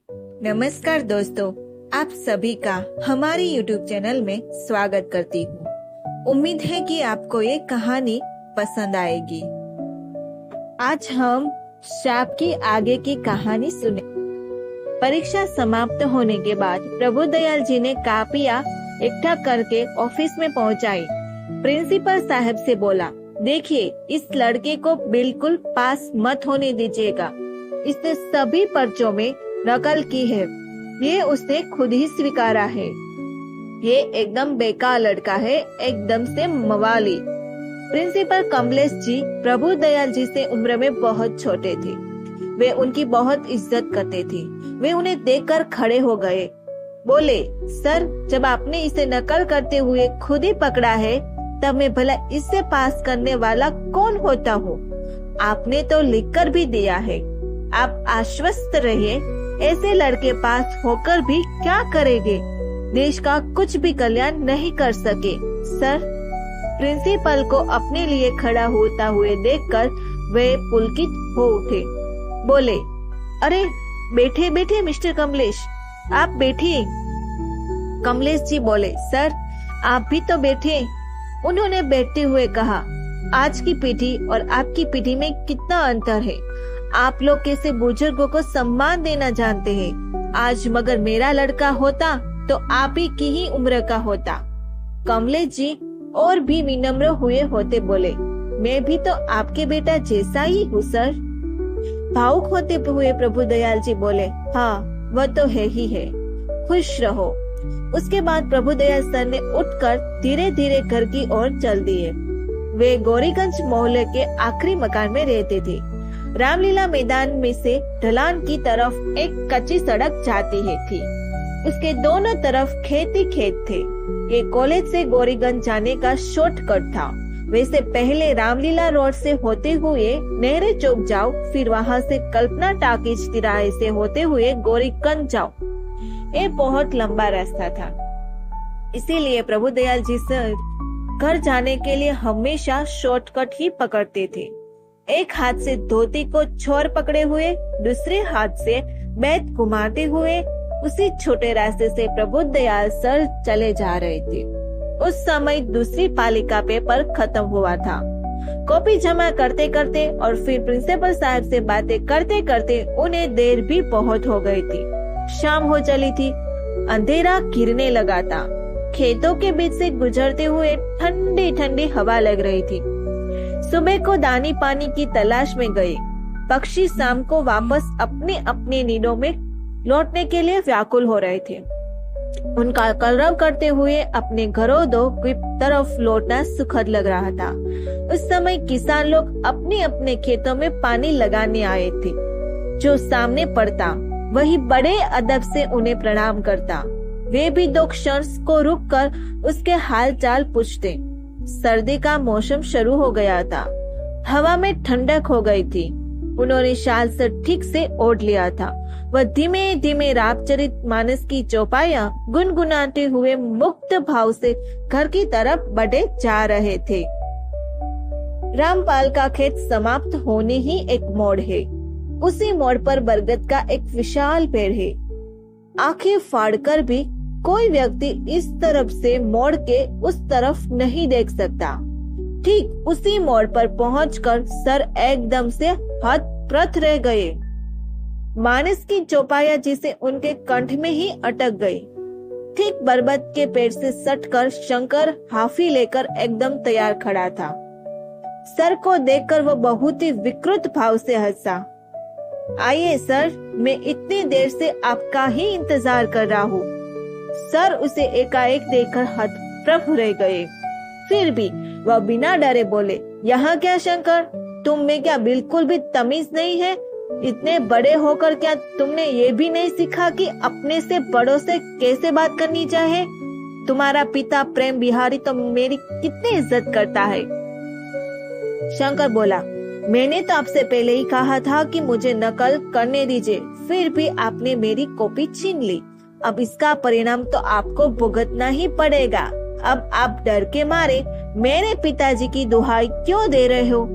नमस्कार दोस्तों, आप सभी का हमारे YouTube चैनल में स्वागत करती हूँ। उम्मीद है कि आपको ये कहानी पसंद आएगी। आज हम श्राप की आगे की कहानी सुने। परीक्षा समाप्त होने के बाद प्रभुदयाल जी ने कापियां इकट्ठा करके ऑफिस में पहुंचाई। प्रिंसिपल साहब से बोला, देखिए इस लड़के को बिल्कुल पास मत होने दीजिएगा। इसने सभी पर्चों में नकल की है, ये उसने खुद ही स्वीकारा है। ये एकदम बेकार लड़का है, एकदम से मवाली। प्रिंसिपल कमलेश जी प्रभुदयाल जी से उम्र में बहुत छोटे थे। वे उनकी बहुत इज्जत करते थे। वे उन्हें देखकर खड़े हो गए। बोले, सर, जब आपने इसे नकल करते हुए खुद ही पकड़ा है, तब मैं भला इससे पास करने वाला कौन होता हूँ? आपने तो लिखकर भी दिया है। आप आश्वस्त रहिए, ऐसे लड़के पास होकर भी क्या करेंगे? देश का कुछ भी कल्याण नहीं कर सके। सर, प्रिंसिपल को अपने लिए खड़ा होता हुए देखकर वे पुलकित हो उठे। बोले, अरे बैठे बैठे मिस्टर कमलेश, आप बैठिए। कमलेश जी बोले, सर आप भी तो बैठे। उन्होंने बैठते हुए कहा, आज की पीढ़ी और आपकी पीढ़ी में कितना अंतर है। आप लोग कैसे बुजुर्गों को सम्मान देना जानते हैं। आज मगर मेरा लड़का होता तो आप ही की ही उम्र का होता। कमलेश जी और भी विनम्र हुए होते बोले, मैं भी तो आपके बेटा जैसा ही हूँ सर। भावुक होते हुए प्रभुदयाल जी बोले, हाँ वह तो है ही है, खुश रहो। उसके बाद प्रभुदयाल सर ने उठकर धीरे धीरे घर की ओर चल दिए। वे गौरीगंज मोहल्ले के आखिरी मकान में रहते थे। रामलीला मैदान में से ढलान की तरफ एक कच्ची सड़क जाती थी। उसके दोनों तरफ खेत ही खेत थे। ये कॉलेज से गौरीगंज जाने का शॉर्टकट था। वैसे पहले रामलीला रोड से होते हुए नेहरू चौक जाओ, फिर वहां से कल्पना टाकीज तिराहे से होते हुए गौरीगंज जाओ। ये बहुत लंबा रास्ता था, इसीलिए प्रभुदयाल जी सर घर जाने के लिए हमेशा शॉर्टकट ही पकड़ते थे। एक हाथ से धोती को छोर पकड़े हुए, दूसरे हाथ से बैत घुमाते हुए उसी छोटे रास्ते से प्रभुदयाल सर चले जा रहे थे। उस समय दूसरी पाली का पेपर खत्म हुआ था। कॉपी जमा करते करते और फिर प्रिंसिपल साहब से बातें करते करते उन्हें देर भी बहुत हो गई थी। शाम हो चली थी, अंधेरा गिरने लगा था। खेतों के बीच से गुजरते हुए ठंडी ठंडी हवा लग रही थी। सुबह को दानी पानी की तलाश में गए। पक्षी शाम को वापस अपने अपने नीडों में लौटने के लिए व्याकुल हो रहे थे। उनका कलरव करते हुए अपने घरों दो की तरफ लौटना सुखद लग रहा था। उस समय किसान लोग अपने अपने खेतों में पानी लगाने आए थे। जो सामने पड़ता वही बड़े अदब से उन्हें प्रणाम करता। वे भी दो क्षण को रुककर उसके हाल चाल पूछते। सर्दी का मौसम शुरू हो गया था। हवा में ठंडक हो गई थी। उन्होंने शाल से ठीक से ओढ़ लिया था। वह धीमे धीमे रामचरित मानस की चौपाइयां गुनगुनाते हुए मुक्त भाव से घर की तरफ बढ़े जा रहे थे। रामपाल का खेत समाप्त होने ही एक मोड़ है। उसी मोड़ पर बरगद का एक विशाल पेड़ है। आंखें फाड़कर भी कोई व्यक्ति इस तरफ से मोड़ के उस तरफ नहीं देख सकता। ठीक उसी मोड़ पर पहुंचकर सर एकदम से हतप्रथ रह गए। मानस की चौपाइयां जिसे उनके कंठ में ही अटक गई। ठीक बरगद के पेड़ से सटकर शंकर हाफी लेकर एकदम तैयार खड़ा था। सर को देखकर वह बहुत ही विकृत भाव से हंसा। आइए सर, मैं इतनी देर से आपका ही इंतजार कर रहा हूँ। सर उसे एकाएक देखकर हतप्रभ रह गए। फिर भी वह बिना डरे बोले, यहाँ क्या शंकर, तुम में क्या बिल्कुल भी तमीज नहीं है? इतने बड़े होकर क्या तुमने ये भी नहीं सीखा कि अपने से बड़ों से कैसे बात करनी चाहिए? तुम्हारा पिता प्रेम बिहारी तो मेरी कितनी इज्जत करता है। शंकर बोला, मैंने तो आपसे पहले ही कहा था कि मुझे नकल करने दीजिए, फिर भी आपने मेरी कॉपी छीन ली। अब इसका परिणाम तो आपको भुगतना ही पड़ेगा। अब आप डर के मारे मेरे पिताजी की दुहाई क्यों दे रहे हो?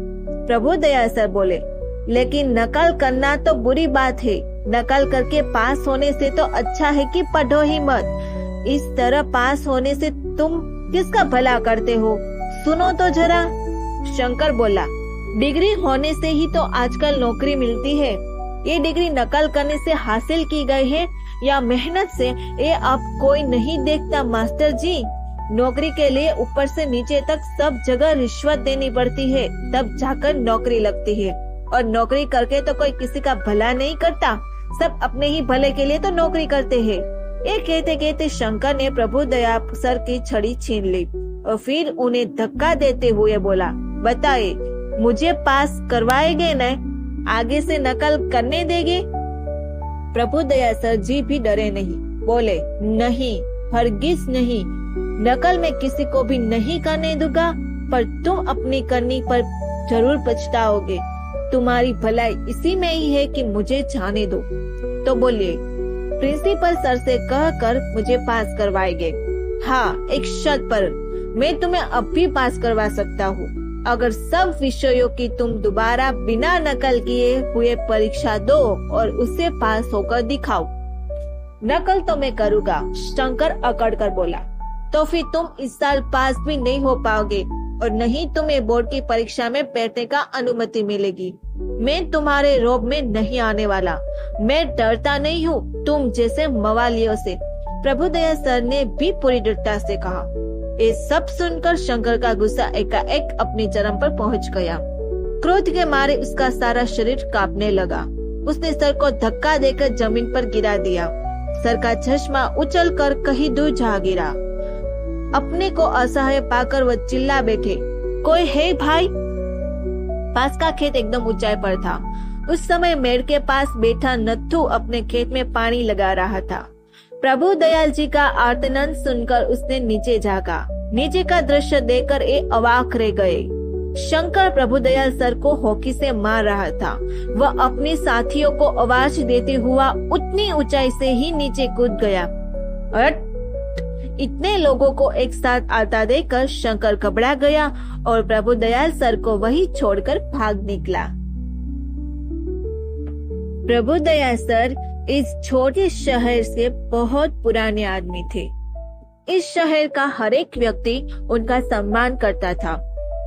प्रभुदयाल सर बोले, लेकिन नकल करना तो बुरी बात है, नकल करके पास होने से तो अच्छा है कि पढ़ो ही मत। इस तरह पास होने से तुम किसका भला करते हो? सुनो तो जरा। शंकर बोला, डिग्री होने से ही तो आजकल नौकरी मिलती है। ये डिग्री नकल करने से हासिल की गई है या मेहनत से, ये अब कोई नहीं देखता मास्टर जी। नौकरी के लिए ऊपर से नीचे तक सब जगह रिश्वत देनी पड़ती है, तब जाकर नौकरी लगती है। और नौकरी करके तो कोई किसी का भला नहीं करता, सब अपने ही भले के लिए तो नौकरी करते हैं। ये कहते कहते शंकर ने प्रभुदया सर की छड़ी छीन ली और फिर उन्हें धक्का देते हुए बोला, बताइए, मुझे पास करवाएंगे न? आगे से नकल करने देंगे? प्रभुदया सर जी भी डरे नहीं, बोले, नहीं, हरगिज नहीं, नकल में किसी को भी नहीं करने दूंगा, पर तुम अपनी करनी पर जरूर पछताओगे। तुम्हारी भलाई इसी में ही है कि मुझे जाने दो। तो बोलिए, प्रिंसिपल सर से कहकर मुझे पास करवाएंगे। हाँ, एक शर्त पर, मैं तुम्हें अब भी पास करवा सकता हूँ, अगर सब विषयों की तुम दोबारा बिना नकल किए हुए परीक्षा दो और उससे पास होकर दिखाओ। नकल तो मैं करूँगा, शंकर अकड़ कर बोला। तो फिर तुम इस साल पास भी नहीं हो पाओगे और नहीं तुम्हें बोर्ड की परीक्षा में बैठने का अनुमति मिलेगी। मैं तुम्हारे रोब में नहीं आने वाला, मैं डरता नहीं हूँ तुम जैसे मवालियों से, प्रभुदया सर ने भी पूरी दृढ़ता से कहा। ये सब सुनकर शंकर का गुस्सा एकाएक अपनी चरम पर पहुंच गया। क्रोध के मारे उसका सारा शरीर कांपने लगा। उसने सर को धक्का देकर जमीन पर गिरा दिया। सर का चश्मा उछलकर कहीं दूर जा गिरा। अपने को असहाय पाकर वह चिल्ला बैठे, कोई है भाई? पास का खेत एकदम ऊंचाई पर था। उस समय मेड़ के पास बैठा नत्थू अपने खेत में पानी लगा रहा था। प्रभु दयाल जी का आर्तनाद सुनकर उसने नीचे झांका। नीचे का दृश्य देखकर ये अवाक रह गए। शंकर प्रभुदयाल सर को हॉकी से मार रहा था। वह अपने साथियों को आवाज देते हुआ उतनी ऊंचाई से ही नीचे कूद गया। इतने लोगों को एक साथ आता देखकर शंकर घबरा गया और प्रभुदयाल सर को वही छोड़कर भाग निकला। प्रभुदयाल सर इस छोटे शहर से बहुत पुराने आदमी थे। इस शहर का हर एक व्यक्ति उनका सम्मान करता था।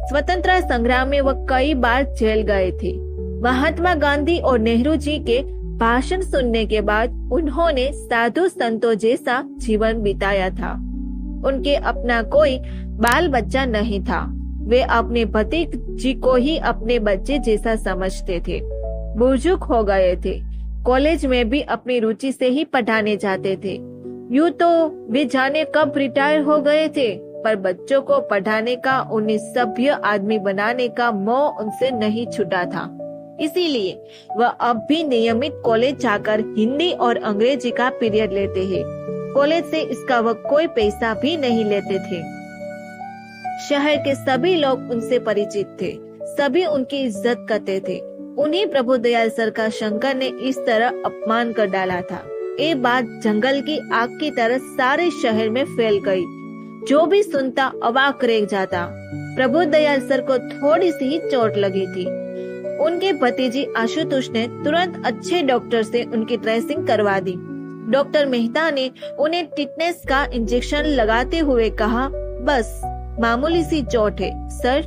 स्वतंत्रता संग्राम में वह कई बार जेल गए थे। महात्मा गांधी और नेहरू जी के भाषण सुनने के बाद उन्होंने साधु संतों जैसा जीवन बिताया था। उनके अपना कोई बाल बच्चा नहीं था। वे अपने भतीजी को ही अपने बच्चे जैसा समझते थे। बुजुर्ग हो गए थे। कॉलेज में भी अपनी रुचि से ही पढ़ाने जाते थे। यूं तो वे जाने कब रिटायर हो गए थे, पर बच्चों को पढ़ाने का, उन्हें सभ्य आदमी बनाने का मोह उनसे नहीं छूटा था। इसीलिए वह अब भी नियमित कॉलेज जाकर हिंदी और अंग्रेजी का पीरियड लेते हैं। कॉलेज से इसका वह कोई पैसा भी नहीं लेते थे। शहर के सभी लोग उनसे परिचित थे। सभी उनकी इज्जत करते थे। उन्हीं प्रभुदयाल सर का शंकर ने इस तरह अपमान कर डाला था। ये बात जंगल की आग की तरह सारे शहर में फैल गई। जो भी सुनता अवाक रह जाता। प्रभुदयाल सर को थोड़ी सी ही चोट लगी थी। उनके भतीजी आशुतोष ने तुरंत अच्छे डॉक्टर से उनकी ड्रेसिंग करवा दी। डॉक्टर मेहता ने उन्हें टिटनेस का इंजेक्शन लगाते हुए कहा, बस मामूली सी चोट है सर,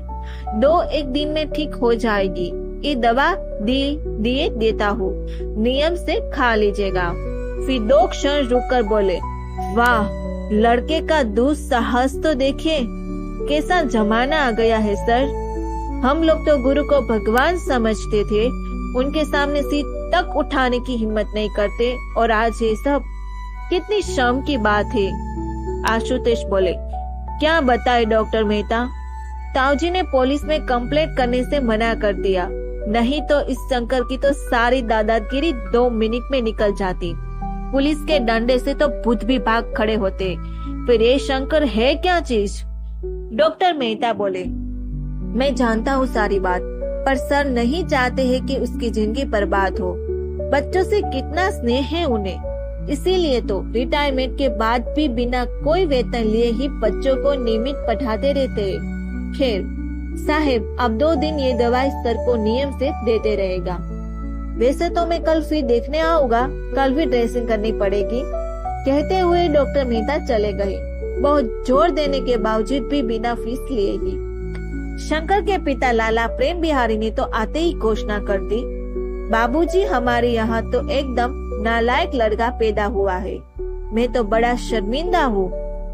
2-1 दिन में ठीक हो जाएगी। ये दवा दिए देता हूँ, नियम से खा लीजिएगा। फिर 2 क्षण रुककर बोले, वाह, लड़के का दुस्साहस तो देखिए, कैसा जमाना आ गया है सर। हम लोग तो गुरु को भगवान समझते थे, उनके सामने सिर तक उठाने की हिम्मत नहीं करते, और आज ये सब कितनी शर्म की बात है। आशुतोष बोले, क्या बताए डॉक्टर मेहता, ताऊजी ने पुलिस में कंप्लेंट करने से मना कर दिया, नहीं तो इस शंकर की तो सारी दादागिरी 2 मिनट में निकल जाती। पुलिस के डंडे से तो भूत भी भाग खड़े होते। फिर ये शंकर है क्या चीज? डॉक्टर मेहता बोले, मैं जानता हूँ सारी बात, पर सर नहीं चाहते हैं कि उसकी जिंदगी बर्बाद हो। बच्चों से कितना स्नेह है उन्हें, इसीलिए तो रिटायरमेंट के बाद भी बिना कोई वेतन लिए ही बच्चों को नियमित पढ़ाते रहते हैं। खैर साहेब, अब 2 दिन ये दवाई सर को नियम से देते रहेगा। वैसे तो मैं कल फिर देखने आऊंगा, कल भी ड्रेसिंग करनी पड़ेगी। कहते हुए डॉक्टर मेहता चले गए, बहुत जोर देने के बावजूद भी बिना फीस लिए ही। शंकर के पिता लाला प्रेम बिहारी ने तो आते ही घोषणा कर दी, बाबूजी हमारे यहाँ तो एकदम नालायक लड़का पैदा हुआ है। मैं तो बड़ा शर्मिंदा हूँ।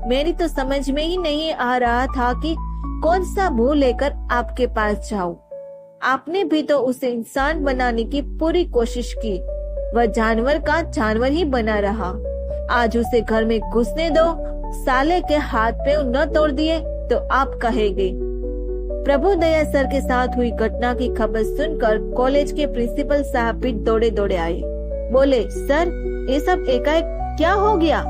मेरी तो समझ में ही नहीं आ रहा था कि कौन सा मुंह लेकर आपके पास जाऊं। आपने भी तो उसे इंसान बनाने की पूरी कोशिश की, वह जानवर का जानवर ही बना रहा। आज उसे घर में घुसने दो, साले के हाथ पे न तोड़ दिए तो आप कहेंगे। प्रभु दया सर के साथ हुई घटना की खबर सुनकर कॉलेज के प्रिंसिपल साहब भी दौड़े दौड़े आए। बोले, सर ये सब एकाएक क्या हो गया?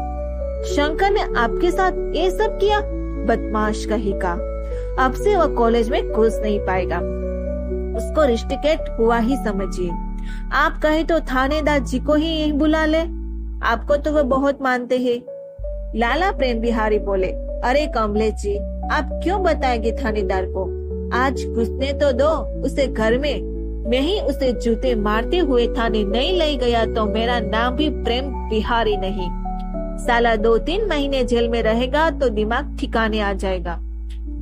शंकर ने आपके साथ ये सब किया? बदमाश कहीं का। अब से वह कॉलेज में घुस नहीं पाएगा, उसको रिस्ट्रिकेट हुआ ही समझिए। आप कहे तो थानेदार जी को ही यहीं बुला ले, आपको तो वह बहुत मानते हैं। लाला प्रेम बिहारी बोले, अरे कमलेश जी, आप क्यों बताएंगे थानेदार को? आज घुसने तो दो उसे घर में। मैं ही उसे जूते मारते हुए थाने नहीं ले गया तो मेरा नाम भी प्रेम बिहारी नहीं। साला 2-3 महीने जेल में रहेगा तो दिमाग ठिकाने आ जाएगा।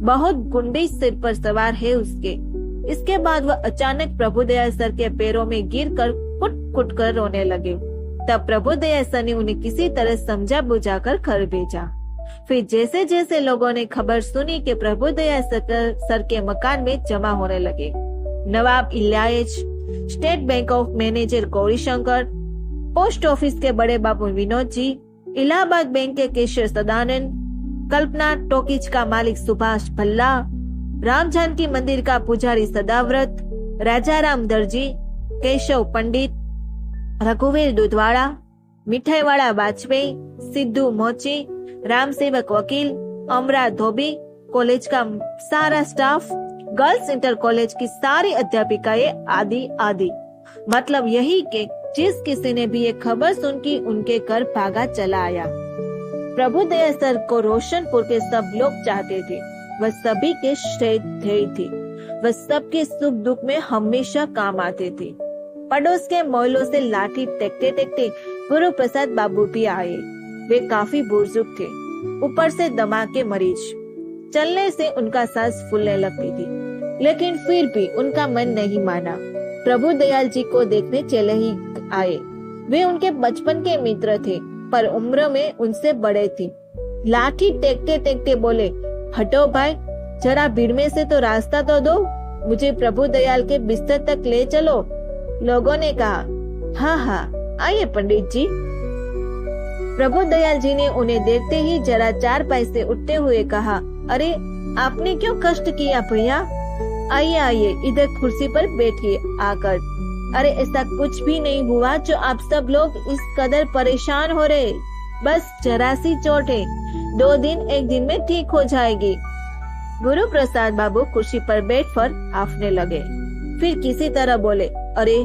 बहुत गुंडे सिर पर सवार है उसके। इसके बाद वह अचानक प्रभुदया सर के पैरों में गिरकर कुट कुट कर रोने लगे। तब प्रभुदया सर ने उन्हें किसी तरह समझा बुझाकर घर भेजा। फिर जैसे जैसे लोगों ने खबर सुनी कि प्रभुदया सर के मकान में जमा होने लगे, Nawab Ilaych, state bank of manager Gaurishankar, post office के बड़े बाबू विनोद जी, इलाहाबाद बैंक के कैशियर सदानंद, कल्पना टॉकीज का मालिक सुभाष भल्ला, राम जानकी मंदिर का पुजारी सदाव्रत, राजाराम दर्जी, केशव पंडित, रघुवीर दूधवाड़ा, मिठाईवाड़ा वाजपेयी, सिद्धू मोची, राम सेवक वकील, अमरा धोबी, कॉलेज का सारा स्टाफ, गर्ल्स इंटर कॉलेज की सारी अध्यापिकाएं आदि आदि। मतलब यही कि जिस किसी ने भी ये खबर सुन की उनके घर भागा चला आया। प्रभुदया सर को रोशनपुर के सब लोग चाहते थे, वह सभी के श्रेय थे, वह सबके सुख दुख में हमेशा काम आते थे। पड़ोस के मोहल्लों से लाठी टेकते टेकते गुरु प्रसाद बाबू भी आए। वे काफी बुजुर्ग थे, ऊपर से दमा के मरीज। चलने से उनका सांस फूलने लगती थी, लेकिन फिर भी उनका मन नहीं माना। प्रभु दयाल जी को देखने चले ही आए। वे उनके बचपन के मित्र थे, पर उम्र में उनसे बड़े थे। लाठी टेकते टेकते बोले, हटो भाई, जरा भीड़ में से तो रास्ता तो दो, मुझे प्रभु दयाल के बिस्तर तक ले चलो। लोगों ने कहा, हाँ हाँ आइए पंडित जी। प्रभु दयाल जी ने उन्हें देखते ही जरा चारपाई से उठते हुए कहा, अरे आपने क्यों कष्ट किया भैया? आइए आइए, इधर कुर्सी पर बैठिए आकर। अरे ऐसा कुछ भी नहीं हुआ जो आप सब लोग इस कदर परेशान हो रहे। बस जरा सी चोट है, 2 दिन 1 दिन में ठीक हो जाएगी। गुरु प्रसाद बाबू कुर्सी पर बैठकर हाफने लगे। फिर किसी तरह बोले, अरे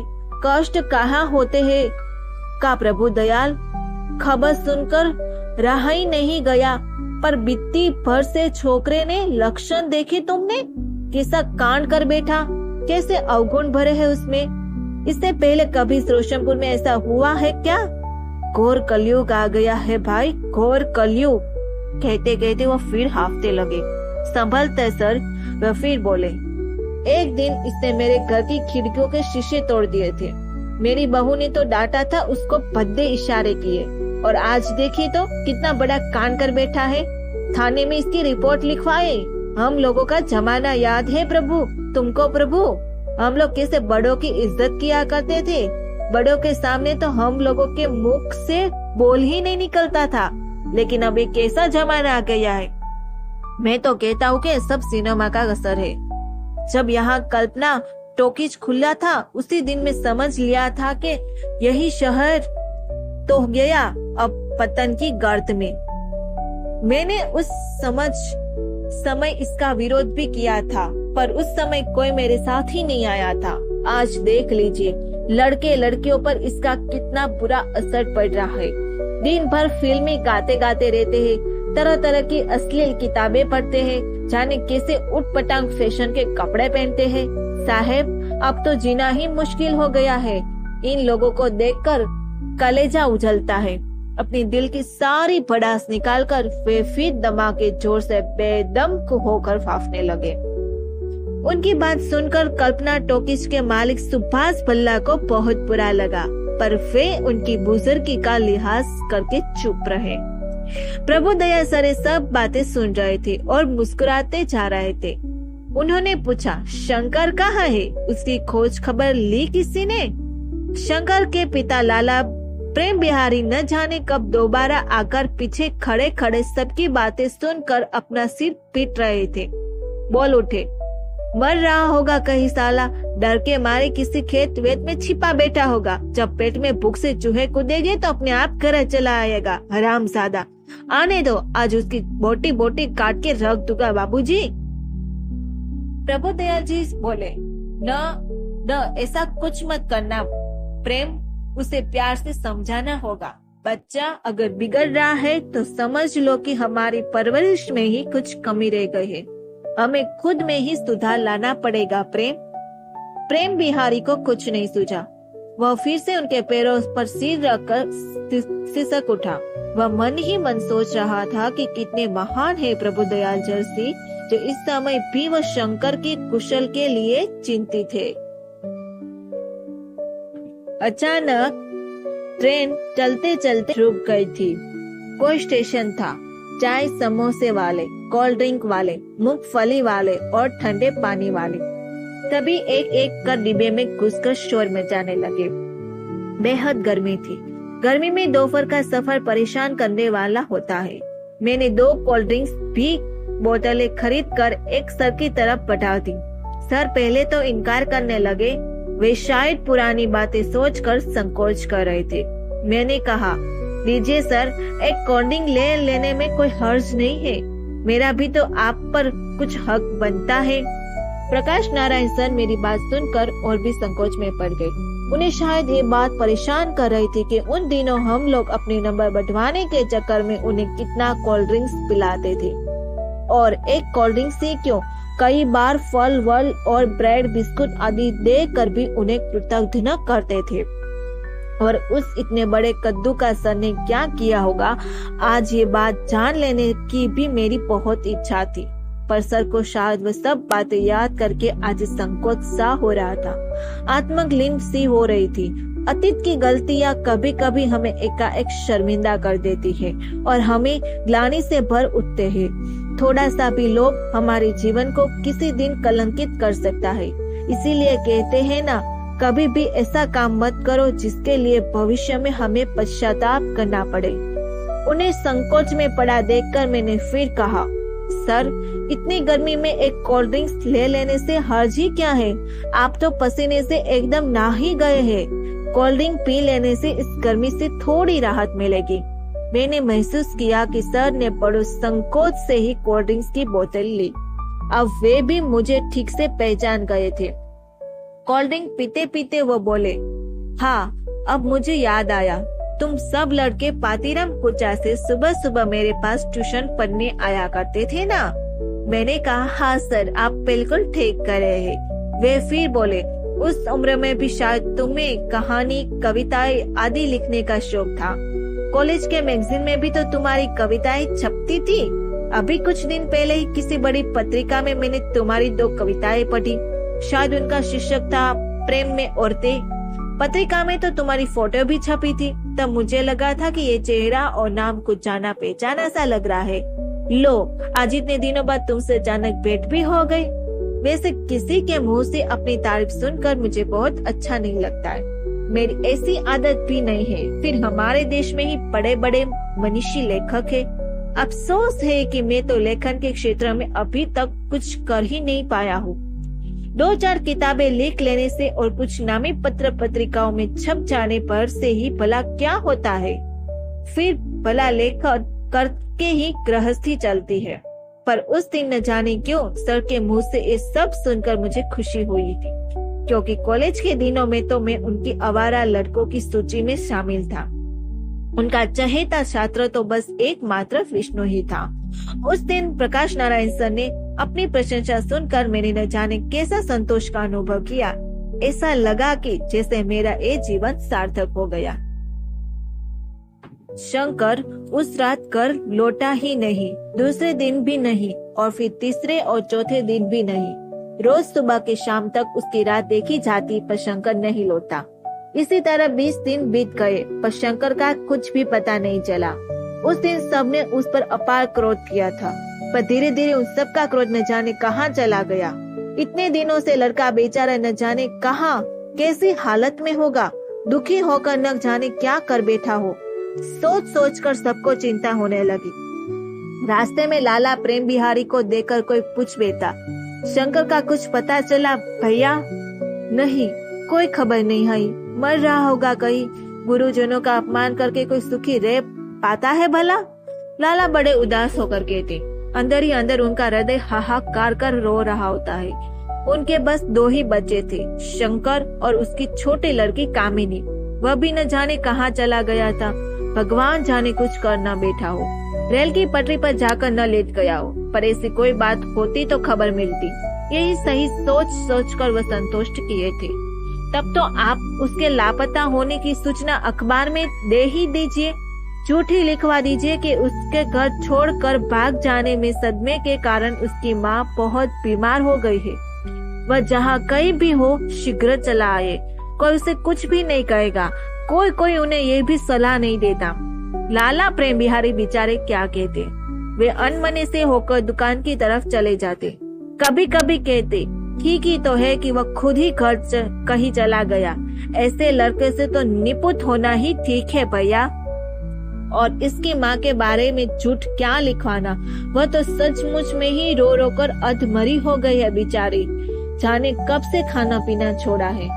कष्ट कहाँ होते हैं का प्रभु दयाल, खबर सुनकर रहा ही नहीं गया। पर बित्ती भर से छोकरे ने लक्षण देखे तुमने? कैसा कांड कर बैठा, कैसे अवगुण भरे हैं उसमें। इससे पहले कभी रोशनपुर में ऐसा हुआ है क्या? घोर कलयुग आ गया है भाई, घोर कलयुग। कहते कहते वो फिर हाफते लगे। संभलते सर, वह फिर बोले, एक दिन इसने मेरे घर की खिड़कियों के शीशे तोड़ दिए थे। मेरी बहू ने तो डांटा था, उसको भद्दे इशारे किए, और आज देखिए तो कितना बड़ा कांड कर बैठा है। थाने में इसकी रिपोर्ट लिखवाए। हम लोगों का जमाना याद है प्रभु तुमको? प्रभु, हम लोग कैसे बड़ों की इज्जत किया करते थे। बड़ों के सामने तो हम लोगों के मुख से बोल ही नहीं निकलता था, लेकिन अब एक कैसा जमाना आ गया है। मैं तो कहता हूँ कि सब सिनेमा का असर है। जब यहाँ कल्पना टॉकीज खुला था, उसी दिन में समझ लिया था कि यही शहर तो गया अब पतन की गर्त में। मैंने उस समय इसका विरोध भी किया था, पर उस समय कोई मेरे साथ ही नहीं आया था। आज देख लीजिए लड़के लड़कियों पर इसका कितना बुरा असर पड़ रहा है। दिन भर फिल्में गाते गाते रहते हैं, तरह तरह की अश्लील किताबें पढ़ते हैं, जाने कैसे उटपटांग फैशन के कपड़े पहनते हैं। साहेब, अब तो जीना ही मुश्किल हो गया है। इन लोगों को देखकर कलेजा उछलता है। अपनी दिल की सारी भड़ास निकालकर वे फिर दमा के जोर से बेदम होकर फाफने लगे। उनकी बात सुनकर कल्पना टॉकीज के मालिक सुभाष भल्ला को बहुत बुरा लगा, पर वे उनकी बुजुर्गी का लिहाज करके चुप रहे। प्रभु दया सर ये सब बातें सुन रहे थे और मुस्कुराते जा रहे थे। उन्होंने पूछा, शंकर कहाँ है? उसकी खोज खबर ली किसी ने? शंकर के पिता लाला प्रेम बिहारी न जाने कब दोबारा आकर पीछे खड़े खड़े सबकी बातें सुनकर अपना सिर पीट रहे थे। बोल उठे, मर रहा होगा कहीं साला, डर के मारे किसी खेत वेत में छिपा बैठा होगा। जब पेट में भूख से चूहे कूदेंगे तो अपने आप घर चला आएगा। हरामजादा, आने दो, आज उसकी बोटी बोटी काट के रख दूंगा बाबूजी। प्रभु दयाल जी बोले, न ऐसा कुछ मत करना प्रेम, उसे प्यार से समझाना होगा। बच्चा अगर बिगड़ रहा है तो समझ लो कि हमारी परवरिश में ही कुछ कमी रह गई है। हमें खुद में ही सुधार लाना पड़ेगा। प्रेम बिहारी को कुछ नहीं सूझा। वह फिर से उनके पैरों पर सिर रखकर सिसक उठा। वह मन ही मन सोच रहा था कि कितने महान है प्रभु दयाल जर्सी, जो इस समय भी वह शंकर की कुशल के लिए चिंतित है। अचानक ट्रेन चलते चलते रुक गई थी। कोई स्टेशन था, चाय समोसे वाले, कोल्ड ड्रिंक वाले, मूंगफली वाले और ठंडे पानी वाले तभी एक एक कर डिब्बे में घुसकर शोर मचाने लगे। बेहद गर्मी थी। गर्मी में दोपहर का सफर परेशान करने वाला होता है। मैंने 2 कोल्ड ड्रिंक्स भी बोतलें खरीद कर एक सर की तरफ बढ़ा दी। सर पहले तो इनकार करने लगे। वे शायद पुरानी बातें सोचकर संकोच कर रहे थे। मैंने कहा, लीजिए सर, एक कोल्ड ड्रिंक ले लेने में कोई हर्ज नहीं है। मेरा भी तो आप पर कुछ हक बनता है। प्रकाश नारायण सर मेरी बात सुनकर और भी संकोच में पड़ गए। उन्हें शायद ये बात परेशान कर रही थी कि उन दिनों हम लोग अपने नंबर बढ़वाने के चक्कर में उन्हें कितना कोल्ड ड्रिंक्स पिलाते थे, और एक कोल्ड ड्रिंक से क्यों, कई बार फल वल और ब्रेड बिस्कुट आदि देकर भी उन्हें कृतज्ञ करते थे। और उस इतने बड़े कद्दू का सर ने क्या किया होगा, आज ये बात जान लेने की भी मेरी बहुत इच्छा थी। पर सर को शायद वह सब बातें याद करके आज संकोच सा हो रहा था। आत्मग्लिन सी हो रही थी। अतीत की गलतियां कभी कभी हमें एकाएक शर्मिंदा कर देती है और हमें ग्लानि से भर उठते हैं। थोड़ा सा भी लोभ हमारे जीवन को किसी दिन कलंकित कर सकता है। इसीलिए कहते हैं ना, कभी भी ऐसा काम मत करो जिसके लिए भविष्य में हमें पश्चाताप करना पड़े। उन्हें संकोच में पड़ा देखकर मैंने फिर कहा, सर, इतनी गर्मी में एक कोल्ड ड्रिंक्स ले लेने से हर्ज ही क्या है? आप तो पसीने से एकदम नहा ही गए हैं। कोल्ड ड्रिंक पी लेने से इस गर्मी से थोड़ी राहत मिलेगी। मैंने महसूस किया कि सर ने बड़े संकोच से ही कोल्ड ड्रिंक्स की बोतल ली। अब वे भी मुझे ठीक से पहचान गए थे। कोल्ड ड्रिंक पीते पीते वो बोले, हाँ, अब मुझे याद आया, तुम सब लड़के पातीराम कुचा से सुबह सुबह मेरे पास ट्यूशन पढ़ने आया करते थे ना? मैंने कहा, हाँ सर, आप बिल्कुल ठीक कर रहे हैं। वे फिर बोले, उस उम्र में भी शायद तुम्हें कहानी, कविताएं आदि लिखने का शौक था। कॉलेज के मैगजीन में भी तो तुम्हारी कविताएं छपती थी। अभी कुछ दिन पहले ही किसी बड़ी पत्रिका में मैंने तुम्हारी 2 कविताएं पढ़ी। शायद उनका शीर्षक था प्रेम में औरतें। पत्रिका में तो तुम्हारी फोटो भी छपी थी। तब मुझे लगा था कि ये चेहरा और नाम कुछ जाना पहचाना सा लग रहा है। लो, आज इतने दिनों बाद तुमसे अचानक भेंट भी हो गई। वैसे किसी के मुंह से अपनी तारीफ सुनकर मुझे बहुत अच्छा नहीं लगता है। मेरी ऐसी आदत भी नहीं है। फिर हमारे देश में ही बड़े बड़े मनीषी लेखक है। अफसोस है कि मैं तो लेखन के क्षेत्र में अभी तक कुछ कर ही नहीं पाया हूँ। 2-4 किताबें लिख लेने से और कुछ नामी पत्र पत्रिकाओं में छप जाने पर से ही भला क्या होता है? फिर भला लेखन करके ही गृहस्थी चलती है। पर उस दिन न जाने क्यों सर के मुंह से ये सब सुनकर मुझे खुशी हुई थी, क्योंकि कॉलेज के दिनों में तो मैं उनकी आवारा लड़कों की सूची में शामिल था। उनका चहेता छात्र तो बस एकमात्र विष्णु ही था। उस दिन प्रकाश नारायण सर ने अपनी प्रशंसा सुनकर मैंने न जाने कैसा संतोष का अनुभव किया। ऐसा लगा कि जैसे मेरा ये जीवन सार्थक हो गया। शंकर उस रात घर लौटा ही नहीं, दूसरे दिन भी नहीं और फिर तीसरे और चौथे दिन भी नहीं। रोज सुबह के शाम तक उसकी राह देखी जाती पर शंकर नहीं लौटा। इसी तरह 20 दिन बीत गए पर शंकर का कुछ भी पता नहीं चला। उस दिन सबने उस पर अपार क्रोध किया था, पर धीरे धीरे उन सब का क्रोध न जाने कहाँ चला गया। इतने दिनों से लड़का बेचारा न जाने कहाँ कैसी हालत में होगा, दुखी होकर न जाने क्या कर बैठा हो। सोच सोच कर सबको चिंता होने लगी। रास्ते में लाला प्रेम बिहारी को देखकर कोई पूछ बैठा, शंकर का कुछ पता चला भैया? नहीं, कोई खबर नहीं आई। मर रहा होगा कहीं। गुरुजनों का अपमान करके कोई सुखी रह पाता है भला? लाला बड़े उदास होकर कहते। अंदर ही अंदर उनका हृदय हाहाकार कर रो रहा होता है। उनके बस 2 ही बच्चे थे, शंकर और उसकी छोटी लड़की कामिनी। वह भी न जाने कहाँ चला गया था। भगवान जाने कुछ करना बैठा हो, रेल की पटरी पर जाकर न लेट गया हो, पर ऐसी कोई बात होती तो खबर मिलती। यही सही सोच सोचकर वह संतुष्ट किए थे। तब तो आप उसके लापता होने की सूचना अखबार में दे ही दीजिए, झूठी लिखवा दीजिए कि उसके घर छोड़कर भाग जाने में सदमे के कारण उसकी माँ बहुत बीमार हो गई है। वह जहाँ कहीं भी हो शीघ्र चला आए, कोई उसे कुछ भी नहीं कहेगा। कोई उन्हें ये भी सलाह नहीं देता। लाला प्रेम बिहारी बेचारे क्या कहते, वे अनमने से होकर दुकान की तरफ चले जाते। कभी कभी कहते, ठीक ही तो है कि वह खुद ही घर कहीं चला गया। ऐसे लड़के से तो निपुत होना ही ठीक है भैया। और इसकी माँ के बारे में झूठ क्या लिखवाना, वह तो सचमुच में ही रो रो कर अधमरी हो गई है बेचारी। जाने कब से खाना पीना छोड़ा है।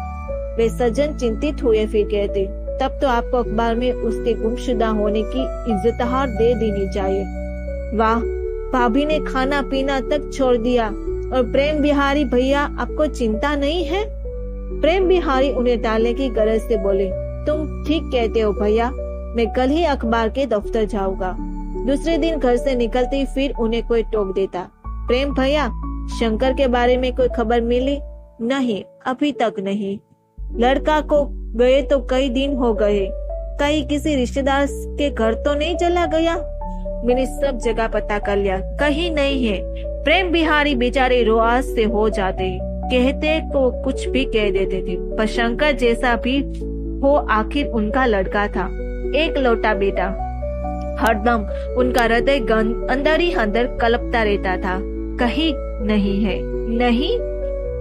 वे सज्जन चिंतित हुए, फिर कहते, तब तो आपको अखबार में उसके गुमशुदा होने की इज़्ज़तहार दे देनी चाहिए। वाह, भाभी ने खाना पीना तक छोड़ दिया। और प्रेम बिहारी भैया, आपको चिंता नहीं है? प्रेम बिहारी उन्हें टालने की गरज से बोले, तुम ठीक कहते हो भैया, मैं कल ही अखबार के दफ्तर जाऊंगा। दूसरे दिन घर से निकलते फिर उन्हें कोई टोक देता, प्रेम भैया, शंकर के बारे में कोई खबर मिली? नहीं, अभी तक नहीं। लड़का को गए तो कई दिन हो गए। कहीं किसी रिश्तेदार के घर तो नहीं चला गया? मैंने सब जगह पता कर लिया, कहीं नहीं है। प्रेम बिहारी बेचारे रोआस से हो जाते, कहते को कुछ भी कह देते थे, पर शंकर जैसा भी हो आखिर उनका लड़का था, एक लौटा बेटा। हरदम उनका हृदय अंदर ही अंदर कलपता रहता था, कहीं नहीं है। नहीं?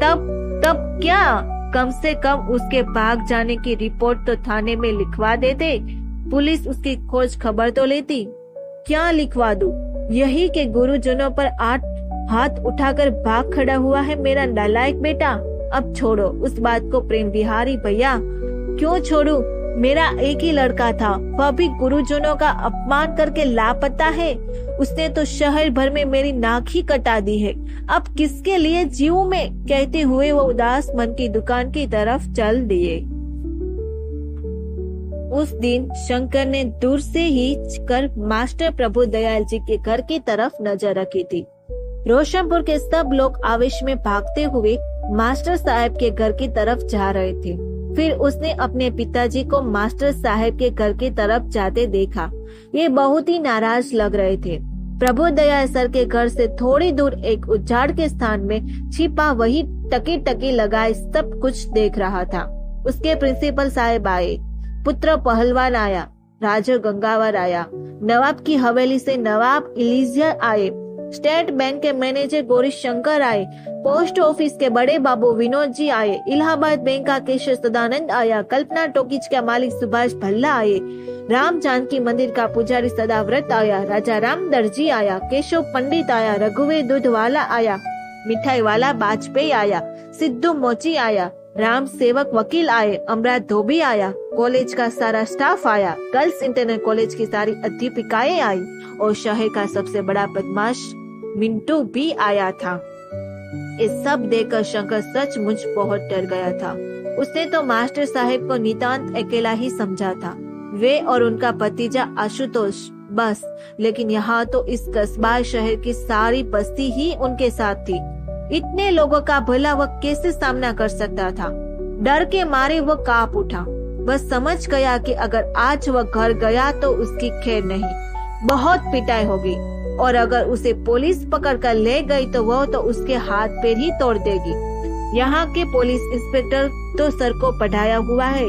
तब क्या? कम से कम उसके भाग जाने की रिपोर्ट तो थाने में लिखवा देते, पुलिस उसकी खोज खबर तो लेती। क्या लिखवा दूं? यही के गुरुजनों पर 8 हाथ उठाकर भाग खड़ा हुआ है मेरा नालायक बेटा। अब छोड़ो उस बात को प्रेम बिहारी भैया। क्यों छोड़ू? मेरा एक ही लड़का था, वह भी गुरुजनों का अपमान करके लापता है। उसने तो शहर भर में मेरी नाक ही कटा दी है। अब किसके लिए जीऊं मैं? कहते हुए वो उदास मन की दुकान की तरफ चल दिए। उस दिन शंकर ने दूर से ही कर मास्टर प्रभु दयाल जी के घर की तरफ नजर रखी थी। रोशनपुर के सब लोग आवेश में भागते हुए मास्टर साहब के घर की तरफ जा रहे थे। फिर उसने अपने पिताजी को मास्टर साहब के घर की तरफ जाते देखा। ये बहुत ही नाराज लग रहे थे। प्रभु दयाल सर के घर से थोड़ी दूर एक उजाड़ के स्थान में छिपा वही टकी लगाए सब कुछ देख रहा था। उसके प्रिंसिपल साहब आए, पुत्र पहलवान आया, राजा गंगावर आया, नवाब की हवेली से नवाब इलिजिया आए, स्टेट बैंक के मैनेजर गौरी शंकर आए, पोस्ट ऑफिस के बड़े बाबू विनोद जी आए, इलाहाबाद बैंक का केशव सदानंद आया, कल्पना टॉकीज का मालिक सुभाष भल्ला आए, राम जानकी मंदिर का पुजारी सदाव्रत आया, राजा राम दर्जी आया, केशव पंडित आया, रघुवीर दूध वाला आया, मिठाई वाला वाजपेयी आया, सिद्धू मोची आया, राम सेवक वकील आए, अमराज धोबी आया, कॉलेज का सारा स्टाफ आया, गर्ल्स इंटरनल कॉलेज की सारी अध्यापिकाएं आई और शहर का सबसे बड़ा बदमाश मिंटू भी आया था। इस सब देखकर शंकर सचमुच बहुत डर गया था। उसने तो मास्टर साहब को नितांत अकेला ही समझा था, वे और उनका भतीजा आशुतोष बस। लेकिन यहाँ तो इस कस्बा शहर की सारी बस्ती ही उनके साथ थी। इतने लोगों का भला वह कैसे सामना कर सकता था? डर के मारे वह कांप उठा। वह समझ गया कि अगर आज वह घर गया तो उसकी खैर नहीं, बहुत पिटाई होगी, और अगर उसे पुलिस पकड़ कर ले गई तो वह तो उसके हाथ पैर ही तोड़ देगी। यहाँ के पुलिस इंस्पेक्टर तो सर को पढ़ाया हुआ है,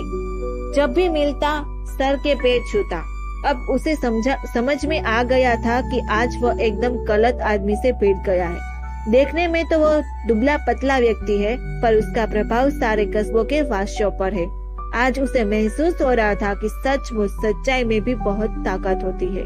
जब भी मिलता सर के पैर छूता। अब उसे समझ में आ गया था कि आज वह एकदम गलत आदमी से भिड़ गया है। देखने में तो वह दुबला पतला व्यक्ति है, पर उसका प्रभाव सारे कस्बों के वासियों पर है। आज उसे महसूस हो रहा था कि सचमुच सच्चाई में भी बहुत ताकत होती है।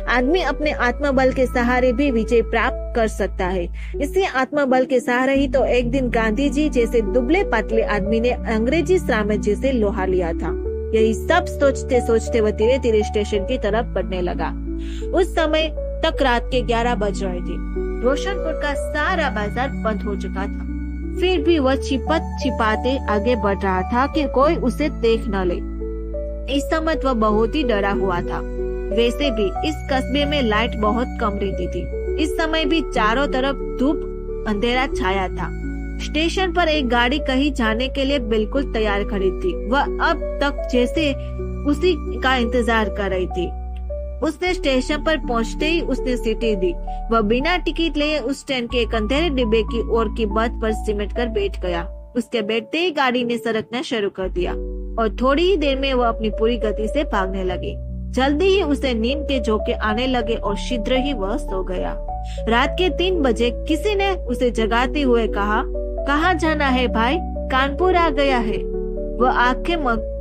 आदमी अपने आत्मबल के सहारे भी विजय प्राप्त कर सकता है। इसी आत्मबल के सहारे ही तो एक दिन गांधी जी जैसे दुबले पतले आदमी ने अंग्रेजी साम्राज्य से लोहा लिया था। यही सब सोचते सोचते वह धीरे धीरे स्टेशन की तरफ बढ़ने लगा। उस समय तक रात के 11 बज रहे थे। रोशनपुर का सारा बाजार बंद हो चुका था। फिर भी वह छिपाते आगे बढ़ रहा था कि कोई उसे देख न ले। इस समय वह बहुत ही डरा हुआ था। वैसे भी इस कस्बे में लाइट बहुत कम रहती थी। इस समय भी चारों तरफ धूप अंधेरा छाया था। स्टेशन पर एक गाड़ी कहीं जाने के लिए बिल्कुल तैयार खड़ी थी। वह अब तक जैसे उसी का इंतजार कर रही थी। उसने स्टेशन पर पहुंचते ही उसने सीटी दी। वह बिना टिकट लिए उस ट्रेन के एक अंधेरे डिब्बे की ओर की बर्थ पर सिमट कर बैठ गया। उसके बैठते ही गाड़ी ने सरकना शुरू कर दिया और थोड़ी ही देर में वह अपनी पूरी गति से भागने लगी। जल्दी ही उसे नींद के झोंके आने लगे और शीघ्र ही वह सो गया। रात के 3 बजे किसी ने उसे जगाते हुए कहा, कहाँ जाना है भाई? कानपुर आ गया है। वह आंखें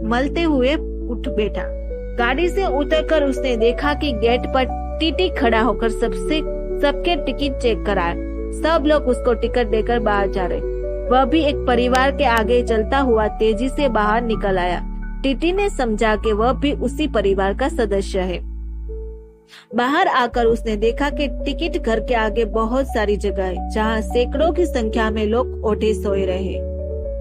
मलते हुए उठ बैठा। गाड़ी से उतरकर उसने देखा कि गेट पर टीटी खड़ा होकर सबके टिकट चेक कराए। सब लोग उसको टिकट देकर बाहर जा रहे। वह भी एक परिवार के आगे चलता हुआ तेजी से बाहर निकल आया। टीटी ने समझा कि वह भी उसी परिवार का सदस्य है। बाहर आकर उसने देखा कि टिकट घर के आगे बहुत सारी जगह है, जहाँ सैकड़ों की संख्या में लोग ओढ़े सोए रहे,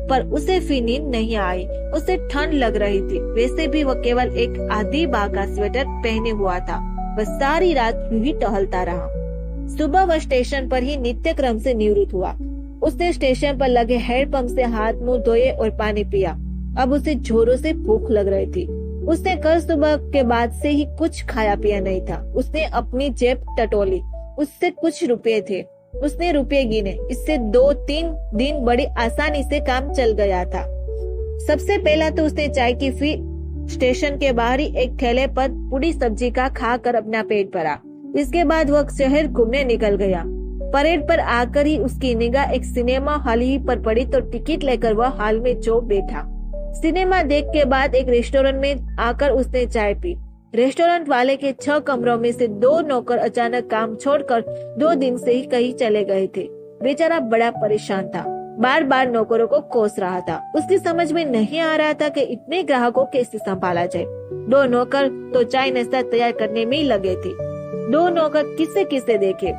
पर उसे फिर नींद नहीं आई। उसे ठंड लग रही थी। वैसे भी वह केवल एक आधी बाग का स्वेटर पहने हुआ था। वह सारी रात यूं ही टहलता रहा। सुबह वह स्टेशन पर ही नित्य क्रम से निवृत्त हुआ। उसने स्टेशन पर लगे हैंडपंप से हाथ मुंह धोए और पानी पिया। अब उसे जोरों से भूख लग रही थी। उसने कल सुबह के बाद से ही कुछ खाया पिया नहीं था। उसने अपनी जेब टटोली, उससे कुछ रुपए थे। उसने रुपए गिने। इससे 2-3 दिन बड़ी आसानी से काम चल गया था। सबसे पहला तो उसने चाय की फिर स्टेशन के बाहर ही एक ठेले पर पूरी सब्जी का खाकर अपना पेट भरा। इसके बाद वह शहर घूमने निकल गया। परेड पर आकर ही उसकी निगाह एक सिनेमा हॉल ही पर पड़ी तो टिकट लेकर वह हॉल में जो बैठा। सिनेमा देख के बाद एक रेस्टोरेंट में आकर उसने चाय पी। रेस्टोरेंट वाले के 6 कमरों में से 2 नौकर अचानक काम छोड़कर 2 दिन से ही कहीं चले गए थे। बेचारा बड़ा परेशान था, बार बार नौकरों को कोस रहा था। उसकी समझ में नहीं आ रहा था कि इतने ग्राहकों कैसे संभाला जाए। 2 नौकर तो चाय नाश्ता तैयार करने में ही लगे थे। 2 नौकर किसे किसे देखे।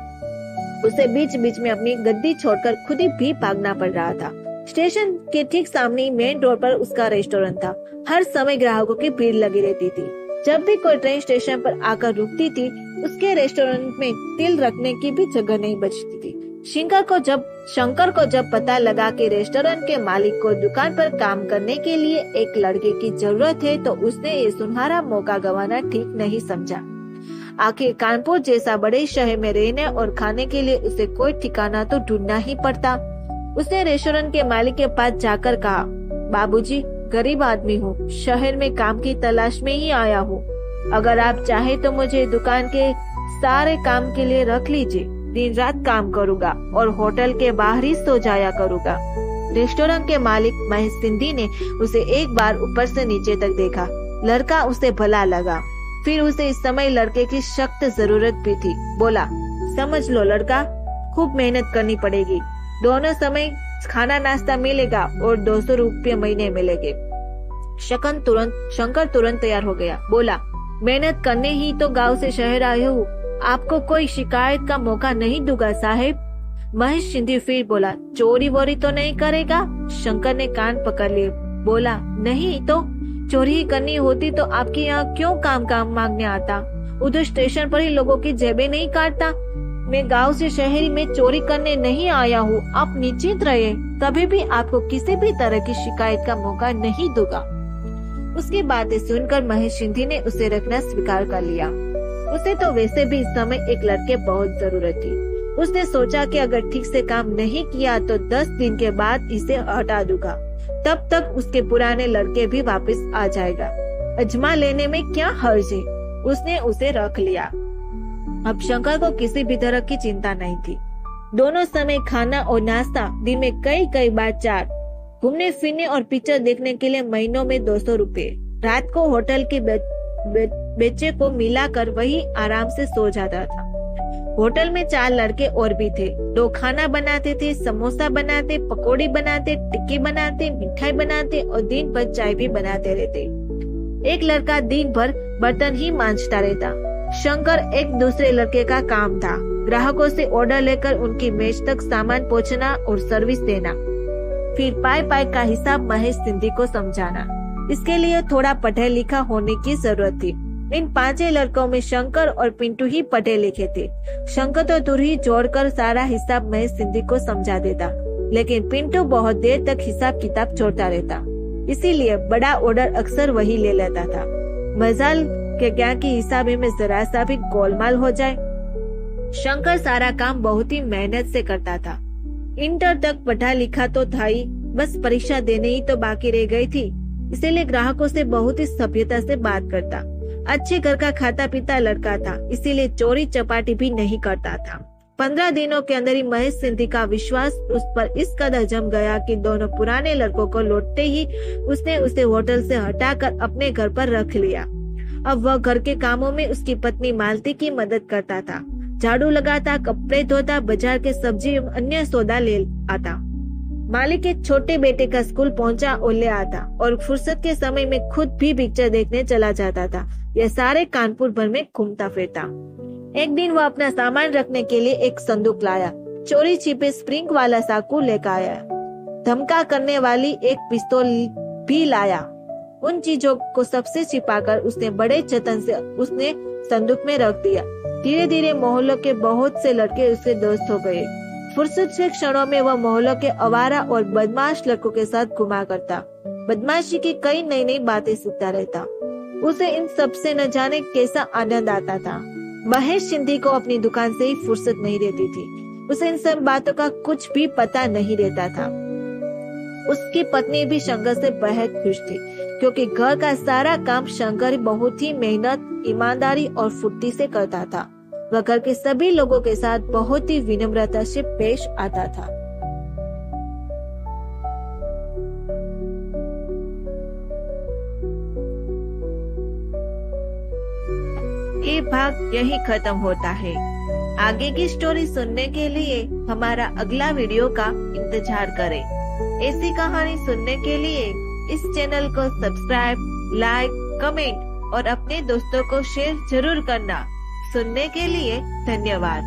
उसे बीच बीच में अपनी गद्दी छोड़कर खुद ही भी भागना पड़ रहा था। स्टेशन के ठीक सामने मेन रोड पर उसका रेस्टोरेंट था। हर समय ग्राहकों की भीड़ लगी रहती थी। जब भी कोई ट्रेन स्टेशन पर आकर रुकती थी, उसके रेस्टोरेंट में तिल रखने की भी जगह नहीं बचती थी। शंकर को जब पता लगा कि रेस्टोरेंट के मालिक को दुकान पर काम करने के लिए एक लड़के की जरूरत है, तो उसने ये सुनहरा मौका गंवाना ठीक नहीं समझा। आखिर कानपुर जैसा बड़े शहर में रहने और खाने के लिए उसे कोई ठिकाना तो ढूंढना ही पड़ता। उसने रेस्टोरेंट के मालिक के पास जाकर कहा, बाबूजी, गरीब आदमी हूँ, शहर में काम की तलाश में ही आया हूँ। अगर आप चाहे तो मुझे दुकान के सारे काम के लिए रख लीजिए। दिन रात काम करूँगा और होटल के बाहर ही सो जाया करूँगा। रेस्टोरेंट के मालिक महेश सिंधी ने उसे एक बार ऊपर से नीचे तक देखा। लड़का उसे भला लगा। फिर उसे इस समय लड़के की सख्त जरूरत भी थी। बोला, समझ लो लड़का, खूब मेहनत करनी पड़ेगी। दोनों समय खाना नाश्ता मिलेगा और 200 रुपये महीने मिलेंगे। शंकर तुरंत तैयार हो गया। बोला, मेहनत करने ही तो गांव से शहर आए हो, आपको कोई शिकायत का मौका नहीं दूंगा साहेब। महेश सिंधी फिर बोला, चोरी वोरी तो नहीं करेगा? शंकर ने कान पकड़ लिए। बोला, नहीं तो चोरी ही करनी होती तो आपके यहाँ क्यों काम मांगने आता? उधर स्टेशन पर ही लोगों की जेबें नहीं काटता। मैं गांव से शहर में चोरी करने नहीं आया हूँ, आप निश्चिंत रहिए, कभी भी आपको किसी भी तरह की शिकायत का मौका नहीं दूंगा। उसकी बातें सुनकर महेश सिंधी ने उसे रखना स्वीकार कर लिया। उसे तो वैसे भी इस समय एक लड़के बहुत जरूरत थी। उसने सोचा कि अगर ठीक से काम नहीं किया तो 10 दिन के बाद इसे हटा दूंगा, तब तक उसके पुराने लड़के भी वापस आ जाएगा। अजमा लेने में क्या हर्ज है। उसने उसे रख लिया। अब शंकर को किसी भी तरह की चिंता नहीं थी। दोनों समय खाना और नाश्ता, दिन में कई बार 4, घूमने फिरने और पिक्चर देखने के लिए महीनों में 200 रुपए, रात को होटल के बेचे को मिलाकर वही आराम से सो जाता था। होटल में 4 लड़के और भी थे। 2 खाना बनाते थे, समोसा बनाते, पकौड़ी बनाते, टिक्की बनाते, मिठाई बनाते और दिन भर चाय भी बनाते रहते। एक लड़का दिन भर बर्तन ही मांजता रहता। शंकर एक दूसरे लड़के का काम था ग्राहकों से ऑर्डर लेकर उनकी मेज तक सामान पहुंचना और सर्विस देना, फिर पाई का हिसाब महेश सिंधी को समझाना। इसके लिए थोड़ा पढ़े लिखा होने की जरूरत थी। इन 5 लड़कों में शंकर और पिंटू ही पढ़े लिखे थे। शंकर तो तुरही जोड़कर सारा हिसाब महेश सिंधी को समझा देता, लेकिन पिंटू बहुत देर तक हिसाब किताब छोड़ता रहता। इसीलिए बड़ा ऑर्डर अक्सर वही ले लेता था। मजाल के क्या कि हिसाब में जरा सा भी गोलमाल हो जाए। शंकर सारा काम बहुत ही मेहनत से करता था। इंटर तक पढ़ा लिखा तो था ही, बस परीक्षा देने ही तो बाकी रह गई थी। इसीलिए ग्राहकों से बहुत ही सभ्यता से बात करता। अच्छे घर का खाता पीता लड़का था, इसीलिए चोरी चपाटी भी नहीं करता था। 15 दिनों के अंदर ही महेश सिंधी का विश्वास उस पर इस कदर जम गया कि दोनों पुराने लड़कों को लौटते ही उसने उसे होटल से हटाकर अपने घर पर रख लिया। अब वह घर के कामों में उसकी पत्नी मालती की मदद करता था। झाड़ू लगाता, कपड़े धोता, बाजार के सब्जी एवं अन्य सौदा ले आता। मालिक के छोटे बेटे का स्कूल पहुंचा और ले आता और फुर्सत के समय में खुद भी पिक्चर देखने चला जाता था। यह सारे कानपुर भर में घूमता फिरता। एक दिन वह अपना सामान रखने के लिए एक संदूक लाया। चोरी छिपे स्प्रिंग वाला चाकू लेकर आया। धमका करने वाली एक पिस्तौल भी लाया। उन चीजों को सबसे छिपाकर उसने बड़े जतन से उसने संदूक में रख दिया। धीरे धीरे मोहल्लों के बहुत से लड़के उसके दोस्त हो गए। फुर्सत से क्षणों में वह मोहल्लों के आवारा और बदमाश लड़कों के साथ घुमा करता। बदमाशी की कई नई बातें सीखता रहता। उसे इन सब से न जाने कैसा आनंद आता था। महेश सिंधी को अपनी दुकान से ही फुर्सत नहीं रहती थी। उसे इन सब बातों का कुछ भी पता नहीं रहता था। उसकी पत्नी भी शंकर से बेहद खुश थी, क्योंकि घर का सारा काम शंकर बहुत ही मेहनत, ईमानदारी और फुर्ती से करता था। वह घर के सभी लोगों के साथ बहुत ही विनम्रता से पेश आता था। ये भाग यही खत्म होता है। आगे की स्टोरी सुनने के लिए हमारा अगला वीडियो का इंतजार करें। ऐसी कहानी सुनने के लिए इस चैनल को सब्सक्राइब, लाइक, कमेंट और अपने दोस्तों को शेयर जरूर करना। सुनने के लिए धन्यवाद।